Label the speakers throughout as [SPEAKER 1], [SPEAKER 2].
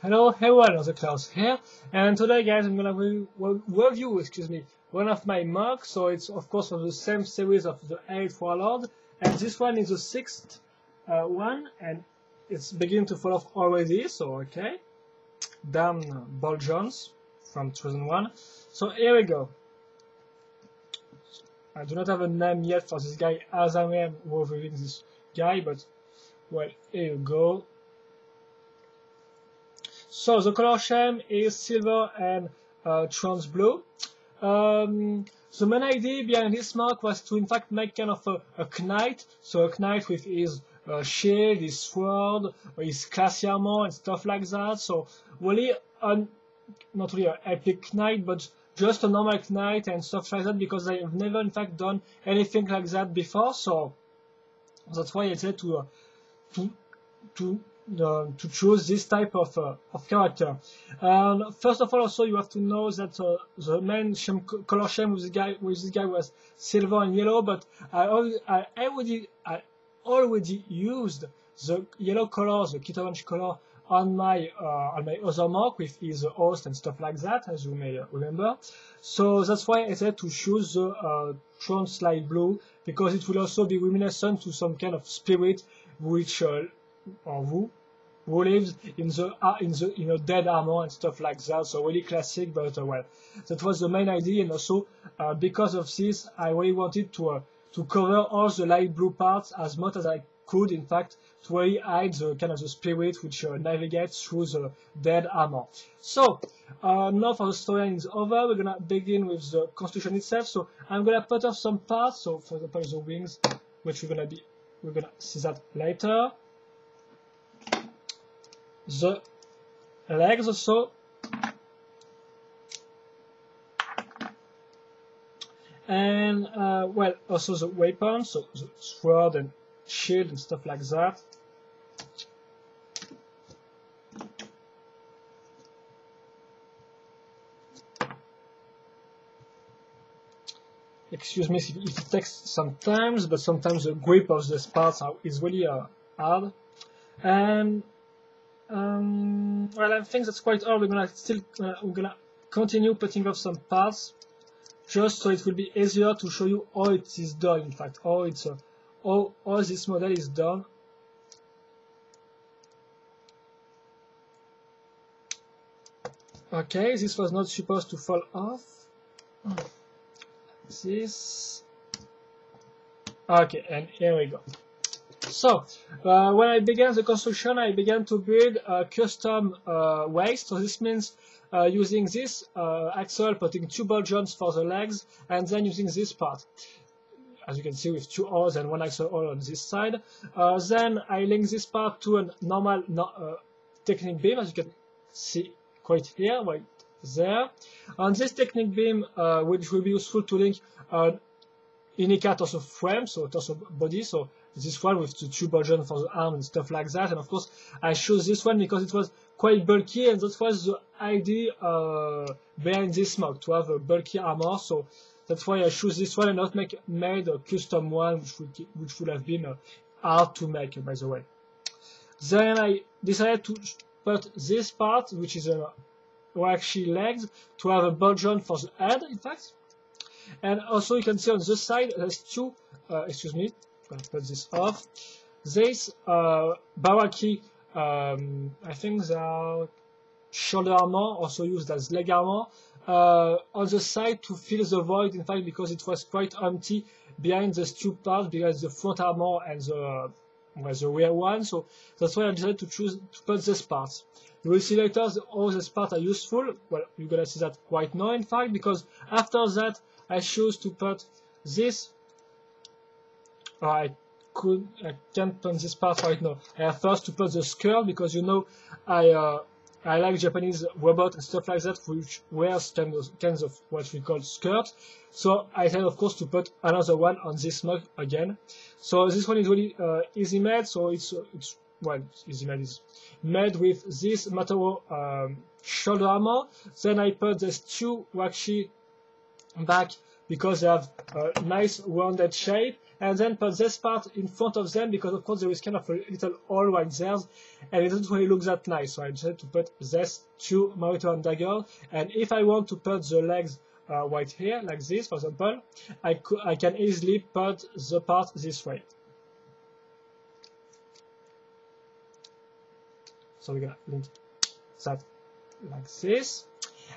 [SPEAKER 1] Hello everyone, the Klaus here, and today guys I'm gonna review, one of my mugs. So it's of course of the same series of the 8th Warlord, and this one is the 6th one, and it's beginning to fall off already, so okay. Damn Ball Jones from 2001. So here we go. I do not have a name yet for this guy as I am reviewing this guy, but well, here you go. So the color scheme is silver and trans blue. The main idea behind this mark was to in fact make kind of a knight, so a knight with his shield, his sword, his classy armor and stuff like that. So really, not really an epic knight, but just a normal knight and stuff like that, because I have never in fact done anything like that before. So that's why I decided to choose this type of character. First of all, also you have to know that the main color scheme with this guy was silver and yellow, but I already used the yellow color, the kit orange color, on my other mark with his host and stuff like that, as you may remember. So that's why I decided to choose the trans light blue, because it will also be reminiscent to some kind of spirit which who lives in a dead armor and stuff like that. So really classic, but well, that was the main idea. And also because of this, I really wanted to cover all the light blue parts as much as I could, in fact, to really hide the kind of the spirit which navigates through the dead armor. So now for the storyline is over, we're gonna begin with the construction itself. So I'm gonna put off some parts. So for example, the wings, which we're gonna see that later. The legs also, and well, also the weapons, so the sword and shield and stuff like that. Excuse me if it takes sometimes, but sometimes the grip of the parts is really hard. And well, I think that's quite all. We're gonna continue putting off some parts, just so it will be easier to show you how it is done. In fact, how this model is done. Okay, this was not supposed to fall off. This. Okay, and here we go. So, when I began the construction, I began to build a custom waist. So this means using this axle, putting 2 ball joints for the legs, and then using this part, as you can see, with 2 oars and 1 axle all on this side. Then I link this part to a normal technique beam, as you can see quite here, right there. On this technique beam, which will be useful to link Inika torso frame, so torso body, so this one with the 2 ball joints for the arm and stuff like that. And of course, I chose this one because it was quite bulky, and that was the idea behind this mod, to have a bulky armor. So that's why I chose this one and not made a custom one, which would have been hard to make, by the way. Then I decided to put this part, which is actually legs, to have a ball joint for the head, in fact. And also you can see on this side there's 2, excuse me, I'm gonna put this off. This Baraki, I think they are shoulder armor, also used as leg armor, on the side to fill the void, in fact, because it was quite empty behind the 2 parts, behind the front armor and the rear one. So that's why I decided to put this part. You will see later all these parts are useful. Well, you're gonna see that right now, in fact, because after that I choose to put this. I can't put this part right now. I have first to put the skirt, because you know I like Japanese robot and stuff like that, which wears kinds of what we call skirts. So I had, of course, to put another one on this mug again. So this one is really easy made. So it's easy made. It's made with this Mataro shoulder armor. Then I put these 2 washi back because they have a nice rounded shape, and then put this part in front of them because of course there is kind of a little hole right there, and it doesn't really look that nice. So I decided to put this two Naruto and dagger, and if I want to put the legs right here like this, for example, I can easily put the part this way. So we're gonna link that like this,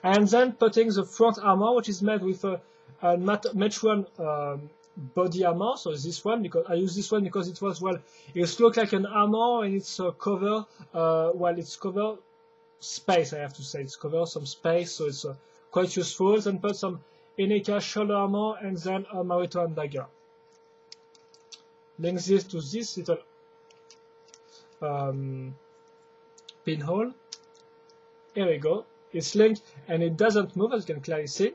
[SPEAKER 1] and then putting the front armor, which is made with a Metron body armor. So this one, because I use this one because it was, well, it looks like an armor and it's cover, well, it's cover space, I have to say, it's cover some space, so it's quite useful. Then put some Inika shoulder armor and then a Naruto and dagger. Link this to this little pinhole. Here we go. It's linked and it doesn't move, as you can clearly see.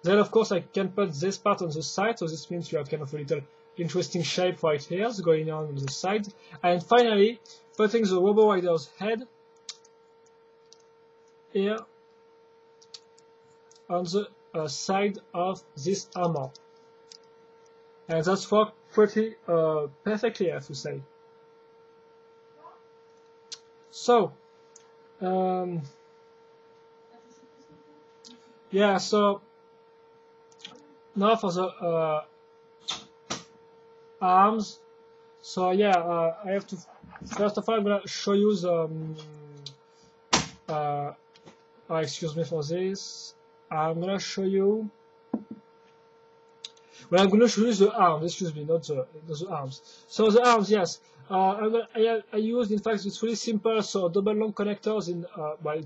[SPEAKER 1] Then of course I can put this part on the side, so this means you have kind of a little interesting shape right here going on the side. And finally, putting the Robo Rider's head here on the side of this armor. And that's worked pretty perfectly, I have to say. So, yeah, so now for the arms. So yeah, I have to, first of all, I'm gonna show you the, excuse me for this, I'm gonna show you, well, I'm gonna show you the arms, excuse me, not the arms. So the arms, yes, I used, in fact, it's really simple, so double long connectors in, well,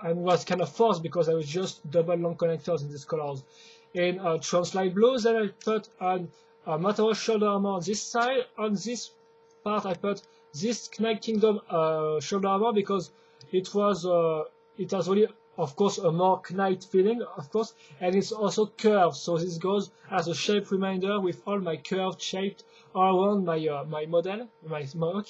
[SPEAKER 1] I was kind of forced because I was just double long connectors in these colors. In Translite Blue, then I put on Mataro shoulder armor on this side. On this part, I put this Knight Kingdom shoulder armor because it was, it has really, of course, a more Knight feeling, of course, and it's also curved. So this goes as a shape reminder with all my curved shaped all around my my model, my smoke.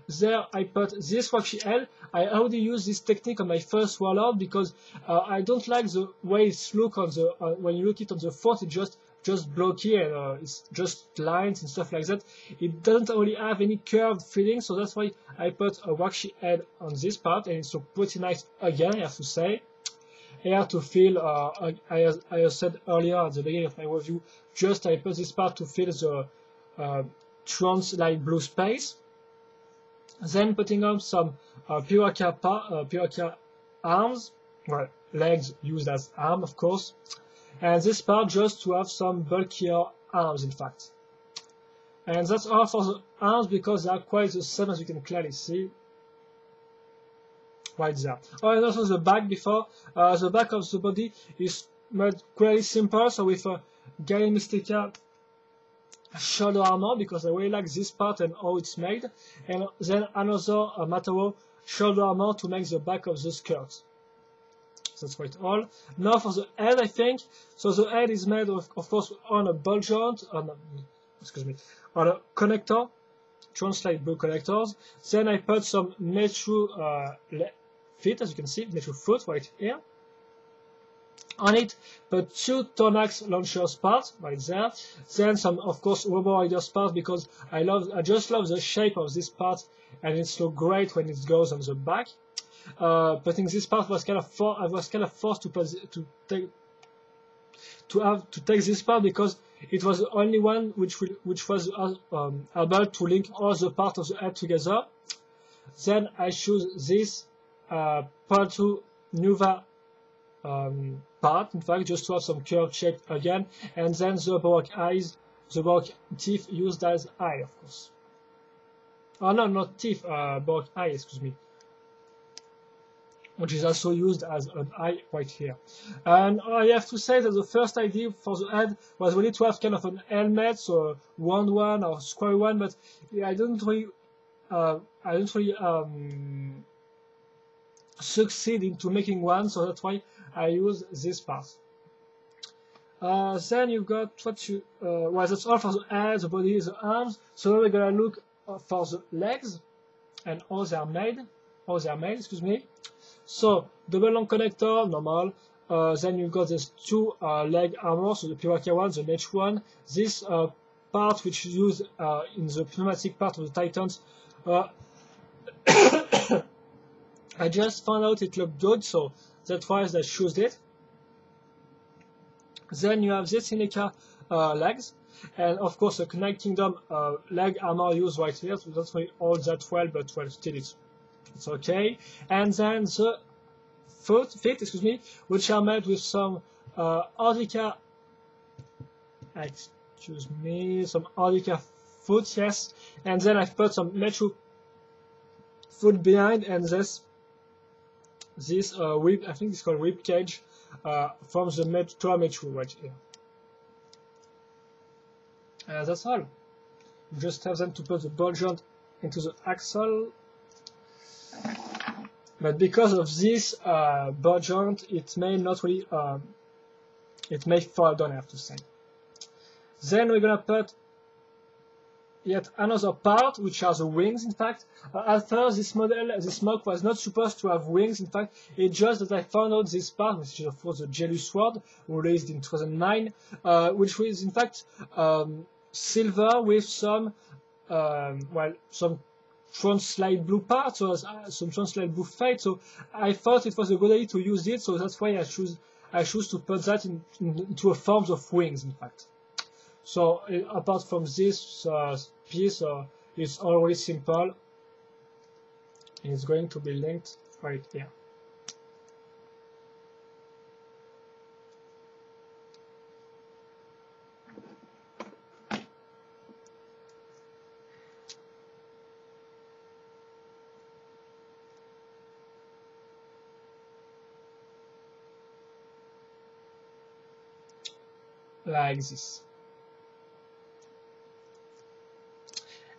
[SPEAKER 1] There I put this Wakshi L. I already used this technique on my first warlord because I don't like the way it's look on the when you look it on the front. It's just blocky and it's just lines and stuff like that. It doesn't really have any curved feeling, so that's why I put a Wakshi head on this part, and it's pretty nice again, I have to say. Here to feel, I said earlier at the beginning of my review, just I put this part to feel the Translite Blue space. Then putting on some Piraka arms, well, legs used as arm, of course. And this part just to have some bulkier arms, in fact. And that's all for the arms because they are quite the same, as you can clearly see right there. Oh, and also the back before. The back of the body is made quite simple, so with a Gaia Mystica shoulder armor because I really like this part and how it's made, and then another Mataro shoulder armor to make the back of the skirt. That's quite all. Now for the head, I think. So the head is made of course on a ball joint, on a connector, Translite Blue connectors. Then I put some Metro feet, as you can see, Metro foot right here. On it, put two Tornax launchers parts right there. Then some, of course, Robo Riders parts because I just love the shape of this part, and it's so great when it goes on the back. Putting this part was kind of I was kind of forced to take this part because it was the only one which was able to link all the parts of the head together. Then I choose this part 2 Nuva part, in fact, just to have some curved shape again, and then the Baroque eyes, the Baroque teeth used as eye, of course. Oh no, not teeth, Baroque eye, excuse me, which is also used as an eye right here. And I have to say that the first idea for the head was really to have kind of an helmet, so round one or square one, but yeah, I don't really succeed into making one, so that's why I use this part. Then you've got what you, well, that's all for the head, the body, the arms. So we're gonna look for the legs and how they are made, excuse me. So double long connector, normal. Then you've got these two leg armor, so the Piraka one, the Mech one. This part which is used in the pneumatic part of the Titans. I just found out it looked good, so that's why I chose it. Then you have this Silica legs, and of course the connecting them leg armor used right here, so that's not all that well, but well, still it's okay. And then the feet, excuse me, which are made with some Ardica, some Ardica foot, yes, and then I've put some Metro foot behind, and this whip, I think it's called rib cage, from the Metro right here. That's all. You just have them to put the ball joint into the axle. But because of this ball joint, it may not really, it may fall down, I have to say. Then we're gonna put yet another part, which are the wings, in fact. At first, this mock was not supposed to have wings, in fact. It's just that I found out this part, which is of course the Jealous Sword, released in 2009, which was in fact silver with some, some translate blue parts, or some translate blue fade. So I thought it was a good idea to use it, so that's why I choose to put that into a form of wings, in fact. So apart from this piece, it's already simple. It's going to be linked right here. Like this.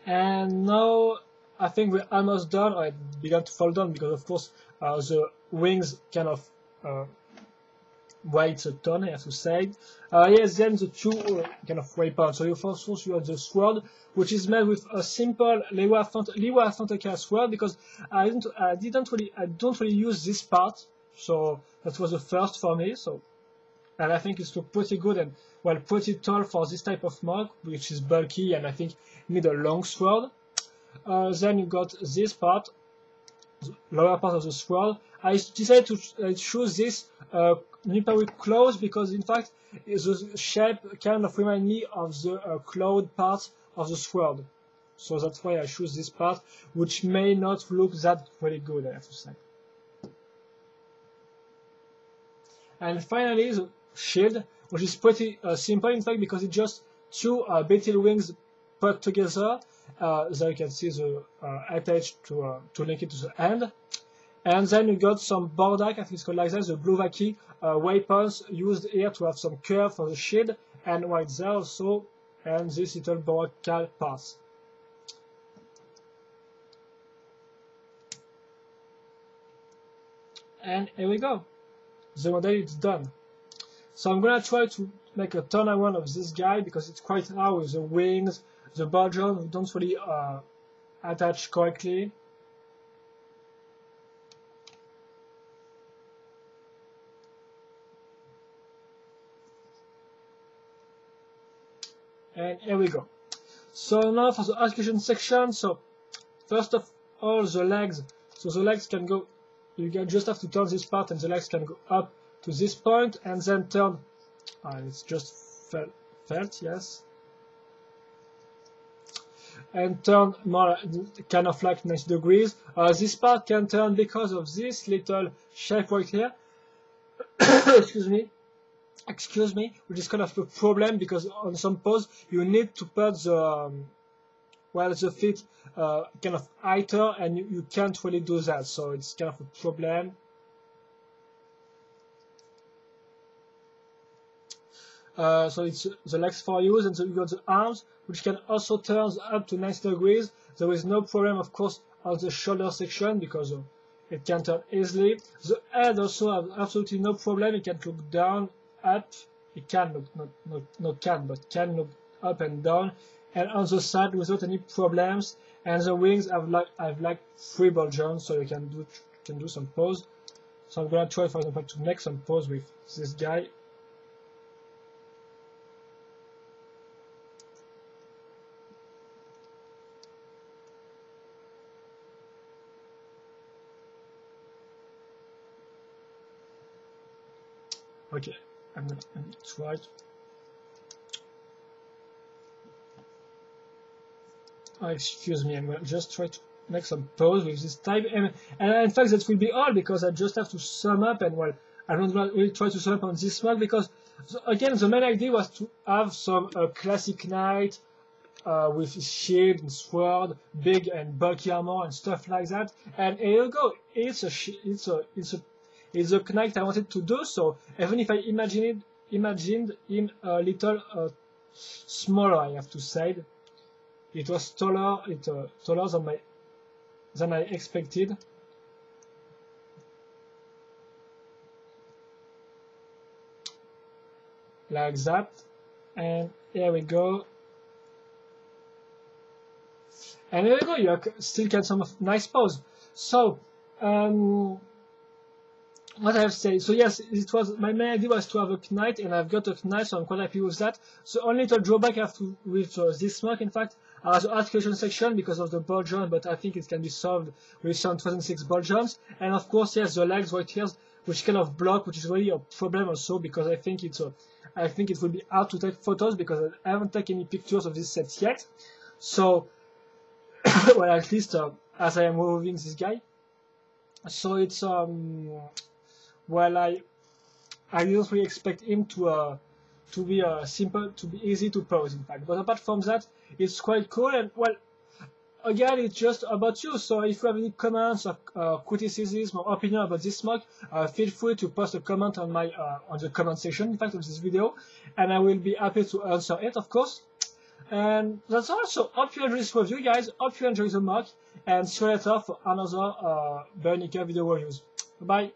[SPEAKER 1] And now I think we're almost done, or it began to fall down because of course the wings kind of weight a ton, I have to say. Yes, then the two kind of weapons. So you first you have the sword, which is made with a simple Lewa Fantasia sword, because I don't really use this part, so that was the first for me. So, and I think it's pretty good and well pretty tall for this type of mug, which is bulky and I think need a long sword. Then you got this part, the lower part of the sword. I decided to choose this Nipawik claws because in fact the shape kind of reminds me of the clawed part of the sword. So that's why I choose this part, which may not look that really good, I have to say. And finally the shield, which is pretty simple in fact because it's just two beetle wings put together. There you can see the attached to link it to the end. And then you got some Bordak, I think it's called like that, the blue Vaki weapons used here to have some curve for the shield, and right there also, and this little Borakal pass. And here we go. The model is done. So I'm gonna try to make a turn around of this guy because it's quite hard with the wings, the ball joint don't really attach correctly. And here we go. So now for the execution section. So first of all, the legs. So the legs can go, you just have to turn this part and the legs can go up to this point and then turn, it's just felt, yes. And turn more kind of like 90 degrees. This part can turn because of this little shape right here. Excuse me, which is kind of a problem because on some pose you need to put the the feet kind of higher, and you can't really do that, so it's kind of a problem. So it's the legs for use, and so you got the arms, which can also turn up to 90 degrees. There is no problem, of course, on the shoulder section because it can turn easily. The head also has absolutely no problem. It can look down, up. It can look can look up and down, and on the side without any problems. And the wings have like 3 ball joints, so you can do some pose. So I'm gonna try, for example, to make some pose with this guy. Okay, I'm gonna try. Oh, excuse me, I'm gonna just try to make some pause with this type, and in fact that will be all because I just have to sum up, and well, I don't really try to sum up on this mug because, so again, the main idea was to have some classic knight with his shield and sword, big and bulky armor and stuff like that. And here you go. It's a knight I wanted to do. So even if I imagined him a little smaller, I have to say, it was taller. Taller than I expected. Like that. And here we go. And there you go, you still get some nice pose. So, what I have to say, so yes, it was, my main idea was to have a knight, and I've got a knight, so I'm quite happy with that. The only little drawback I have to, with this mug, in fact, are the articulation section because of the ball jump, but I think it can be solved with some 2006 ball jumps. And of course, yes, the legs right here, which kind of block, which is really a problem also, because I think it will be hard to take photos because I haven't taken any pictures of this set yet. So, well, at least as I am moving this guy. So it's well, I didn't really expect him to be simple, to be easy to pose, in fact. But apart from that, it's quite cool. And well, again, it's just about you. So if you have any comments or criticism or opinion about this mug, feel free to post a comment on my on the comment section, in fact, of this video, and I will be happy to answer it, of course. And that's all. So hope you enjoy this review, guys. Hope you enjoy the mug, and see you later for another Bionicle video reviews. Bye.